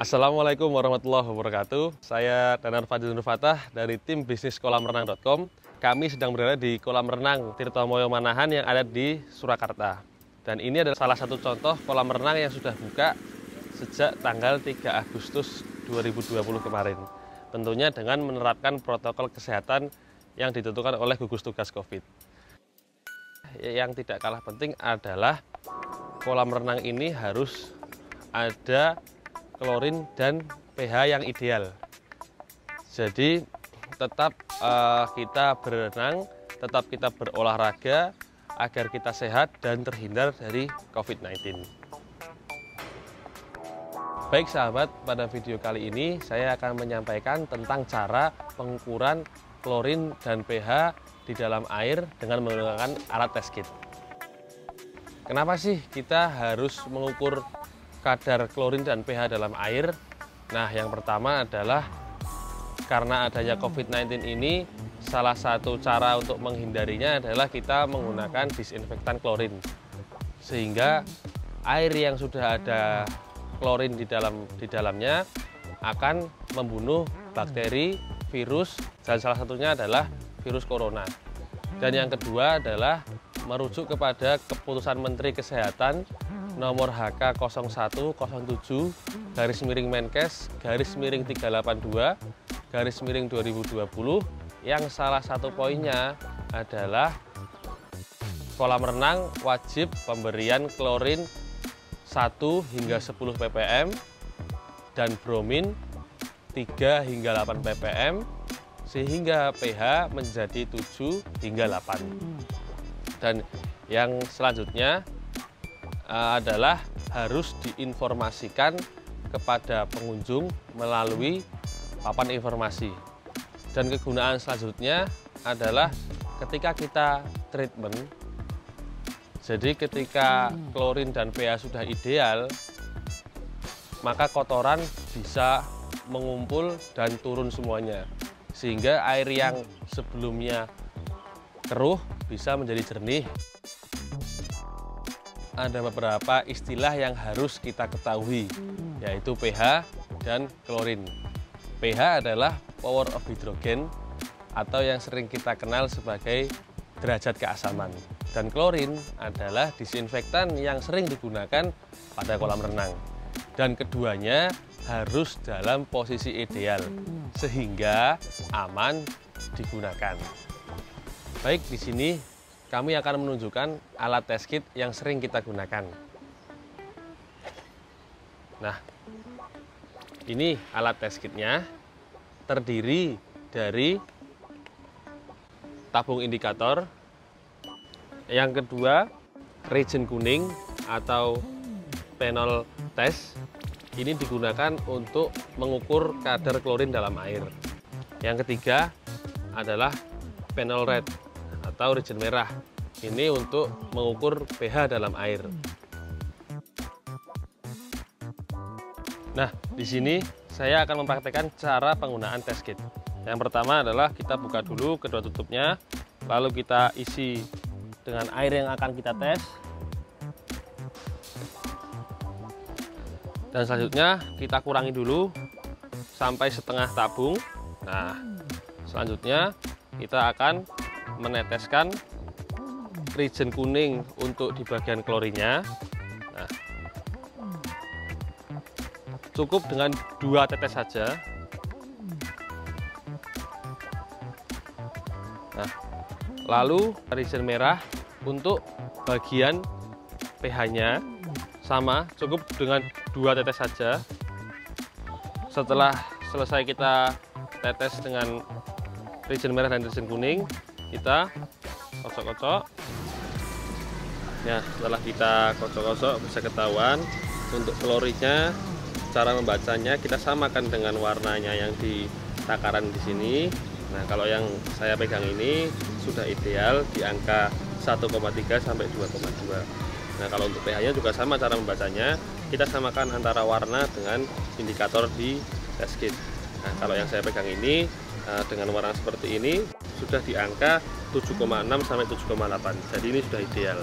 Assalamualaikum warahmatullahi wabarakatuh. Saya Danar Fadil Nur Fatah dari tim bisnis kolamrenang.com. Kami sedang berada di kolam renang Tirtomoyo Manahan yang ada di Surakarta. Dan ini adalah salah satu contoh kolam renang yang sudah buka sejak tanggal 3 Agustus 2020 kemarin. Tentunya dengan menerapkan protokol kesehatan yang ditentukan oleh gugus tugas COVID. Yang tidak kalah penting adalah kolam renang ini harus ada klorin dan pH yang ideal. Jadi tetap kita berenang, tetap kita berolahraga agar kita sehat dan terhindar dari COVID-19. Baik sahabat, pada video kali ini saya akan menyampaikan tentang cara pengukuran klorin dan pH di dalam air dengan menggunakan alat test kit. Kenapa sih kita harus mengukur kadar klorin dan pH dalam air? Nah, yang pertama adalah karena adanya COVID-19 ini, salah satu cara untuk menghindarinya adalah kita menggunakan disinfektan klorin. Sehingga air yang sudah ada klorin di dalamnya akan membunuh bakteri, virus, dan salah satunya adalah virus corona. Dan yang kedua adalah merujuk kepada keputusan Menteri Kesehatan nomor HK01-7-Menkes-382-2020 yang salah satu poinnya adalah kolam renang wajib pemberian klorin 1 hingga 10 ppm dan bromin 3 hingga 8 ppm sehingga pH menjadi 7 hingga 8. Dan yang selanjutnya adalah harus diinformasikan kepada pengunjung melalui papan informasi. Dan kegunaan selanjutnya adalah ketika kita treatment, jadi ketika klorin dan pH sudah ideal, maka kotoran bisa mengumpul dan turun semuanya. Sehingga air yang sebelumnya keruh bisa menjadi jernih. Ada beberapa istilah yang harus kita ketahui, yaitu pH dan klorin. pH adalah power of hydrogen atau yang sering kita kenal sebagai derajat keasaman. Dan klorin adalah disinfektan yang sering digunakan pada kolam renang. Dan keduanya harus dalam posisi ideal sehingga aman digunakan. Baik, di sini kami akan menunjukkan alat test kit yang sering kita gunakan. Nah, ini alat test kitnya, terdiri dari tabung indikator, yang kedua reagent kuning atau panel test. Ini digunakan untuk mengukur kadar klorin dalam air. Yang ketiga adalah panel red atau reagent merah. Ini untuk mengukur pH dalam air. Nah, di sini saya akan mempraktekkan cara penggunaan test kit. Yang pertama adalah kita buka dulu kedua tutupnya, lalu kita isi dengan air yang akan kita tes. Dan selanjutnya kita kurangi dulu sampai setengah tabung. Nah, selanjutnya kita akan meneteskan reagent kuning untuk di bagian klorinnya. Nah, cukup dengan 2 tetes saja. Nah, lalu reagent merah untuk bagian pH-nya sama, cukup dengan 2 tetes saja. Setelah selesai kita tetes dengan reagent merah dan reagent kuning, kita kocok-kocok. Ya, setelah kita kocok-kocok bisa ketahuan untuk klorinnya, cara membacanya kita samakan dengan warnanya yang di takaran di sini. Nah, kalau yang saya pegang ini sudah ideal di angka 1,3 sampai 2,2. Nah, kalau untuk pH-nya juga sama cara membacanya, kita samakan antara warna dengan indikator di test kit. Nah, kalau yang saya pegang ini dengan warna seperti ini sudah di angka 7,6 sampai 7,8. Jadi ini sudah ideal.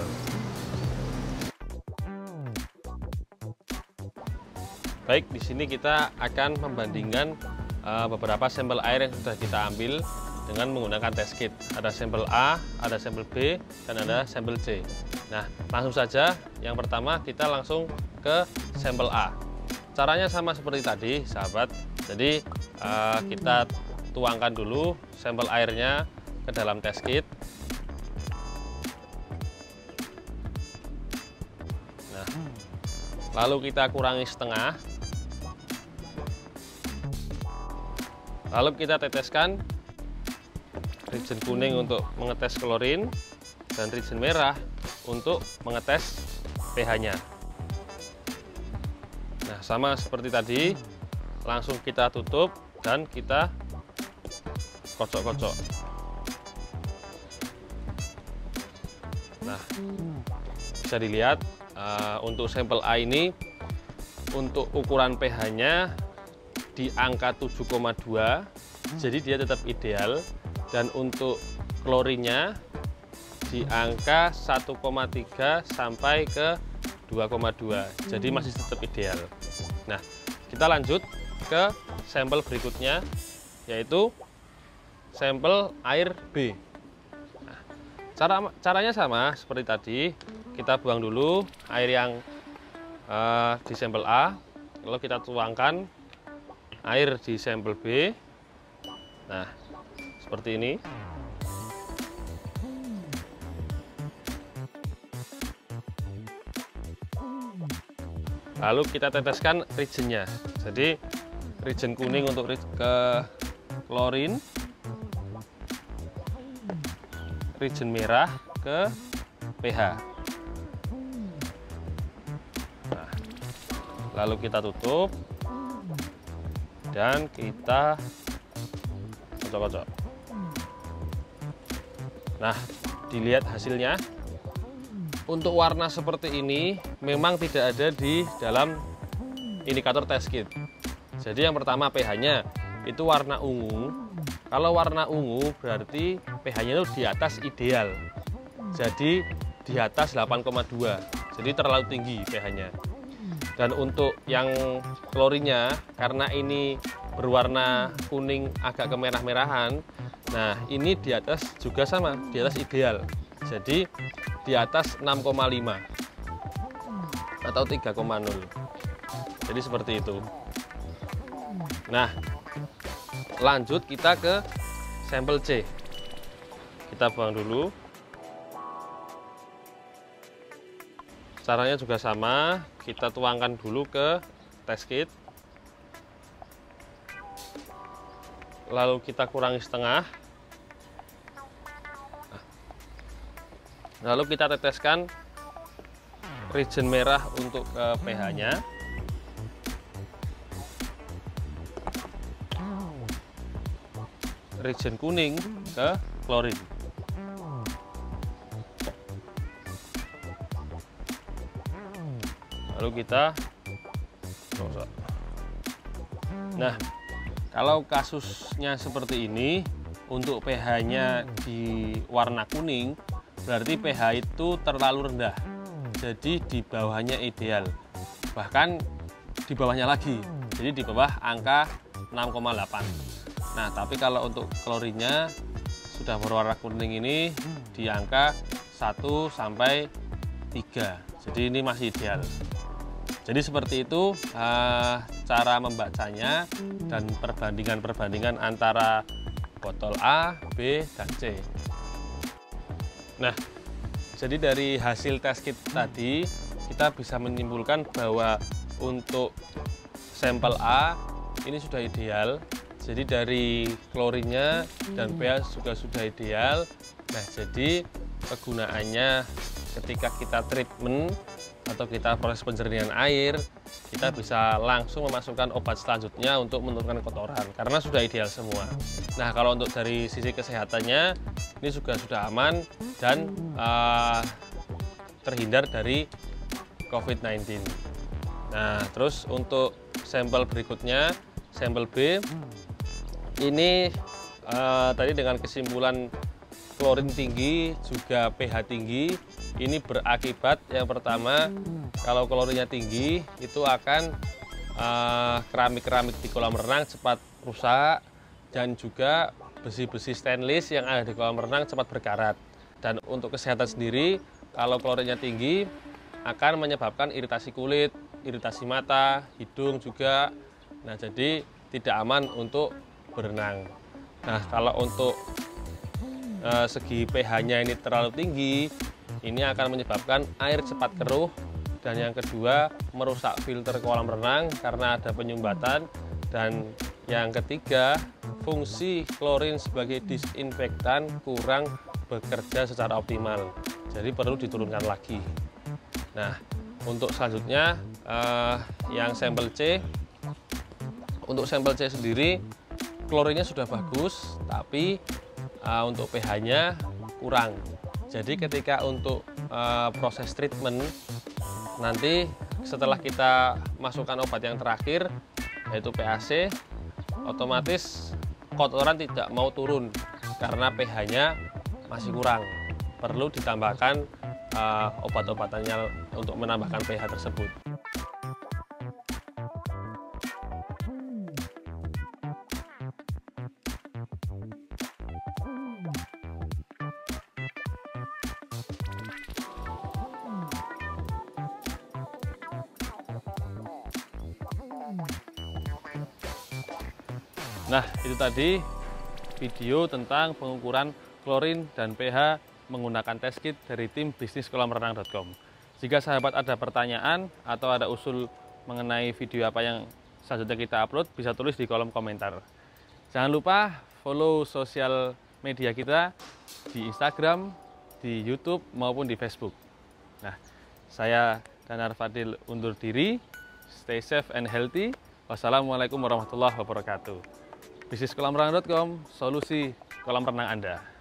Baik, di sini kita akan membandingkan beberapa sampel air yang sudah kita ambil dengan menggunakan test kit. Ada sampel A, ada sampel B, dan ada sampel C. Nah, langsung saja. Yang pertama kita langsung ke sampel A. Caranya sama seperti tadi, sahabat. Jadi kita tuangkan dulu sampel airnya ke dalam test kit. Nah, lalu kita kurangi setengah. Lalu kita teteskan reagen kuning untuk mengetes klorin dan reagen merah untuk mengetes pH-nya. Nah, sama seperti tadi, langsung kita tutup dan kita kocok-kocok. Nah, bisa dilihat untuk sampel A ini untuk ukuran pH-nya di angka 7,2, jadi dia tetap ideal. Dan untuk klorinnya di angka 1,3 sampai ke 2,2, jadi masih tetap ideal. Nah, kita lanjut ke sampel berikutnya, yaitu sampel air B. Nah, caranya sama seperti tadi. Kita buang dulu air yang di sampel A, lalu kita tuangkan air di sampel B. Nah, seperti ini. Lalu kita teteskan reagennya. Jadi reagen kuning untuk ke klorin, reagen merah ke pH. Nah, lalu kita tutup dan kita kocok-kocok. Nah, dilihat hasilnya. Untuk warna seperti ini memang tidak ada di dalam indikator test kit. Jadi yang pertama pH-nya itu warna ungu. Kalau warna ungu berarti pH-nya itu di atas ideal. Jadi di atas 8,2. Jadi terlalu tinggi pH-nya. Dan untuk yang klorinnya, karena ini berwarna kuning agak kemerah-merahan, nah ini di atas juga sama, di atas ideal. Jadi di atas 6,5 atau 3,0. Jadi seperti itu. Nah, lanjut kita ke sampel C. Kita buang dulu. Caranya juga sama, kita tuangkan dulu ke test kit. Lalu kita kurangi setengah. Lalu kita teteskan reagen merah untuk ke pH-nya. Reagen kuning ke klorin. Lalu kita gosok. Nah, kalau kasusnya seperti ini, untuk pH-nya di warna kuning, berarti pH itu terlalu rendah. Jadi di bawahnya ideal. Bahkan di bawahnya lagi. Jadi di bawah angka 6,8. Nah, tapi kalau untuk klorinnya sudah berwarna kuning ini di angka 1 sampai 3. Jadi ini masih ideal. Jadi seperti itu cara membacanya dan perbandingan-perbandingan antara botol A, B, dan C. Nah, jadi dari hasil test kit tadi kita bisa menyimpulkan bahwa untuk sampel A ini sudah ideal. Jadi dari klorinnya dan pH juga sudah ideal. Nah, jadi kegunaannya ketika kita treatment atau kita proses penjernihan air, kita bisa langsung memasukkan obat selanjutnya untuk menurunkan kotoran karena sudah ideal semua. Nah, kalau untuk dari sisi kesehatannya ini juga sudah aman dan terhindar dari COVID-19. Nah, terus untuk sampel berikutnya, sampel B, ini tadi dengan kesimpulan klorin tinggi juga pH tinggi, ini berakibat yang pertama kalau klorinnya tinggi itu akan keramik-keramik di kolam renang cepat rusak, dan juga besi-besi stainless yang ada di kolam renang cepat berkarat. Dan untuk kesehatan sendiri, kalau klorinnya tinggi akan menyebabkan iritasi kulit, iritasi mata, hidung juga. Nah, jadi tidak aman untuk berenang. Nah, kalau untuk segi pH-nya ini terlalu tinggi, ini akan menyebabkan air cepat keruh, dan yang kedua merusak filter kolam renang karena ada penyumbatan, dan yang ketiga fungsi klorin sebagai disinfektan kurang bekerja secara optimal, jadi perlu diturunkan lagi. Nah, untuk selanjutnya yang sampel C. Untuk sampel C sendiri klorinnya sudah bagus, tapi untuk pH-nya kurang. Jadi ketika untuk proses treatment, nanti setelah kita masukkan obat yang terakhir yaitu PAC, otomatis kotoran tidak mau turun karena pH-nya masih kurang. Perlu ditambahkan obat-obatannya untuk menambahkan pH tersebut. Nah, itu tadi video tentang pengukuran klorin dan pH menggunakan test kit dari tim bisniskolamrenang.com. Jika sahabat ada pertanyaan atau ada usul mengenai video apa yang selanjutnya kita upload, bisa tulis di kolom komentar. Jangan lupa follow sosial media kita di Instagram, di YouTube, maupun di Facebook. Nah, saya Danar Fadil undur diri. Stay safe and healthy. Wassalamualaikum warahmatullahi wabarakatuh. bisniskolamrenang.com, solusi kolam renang Anda.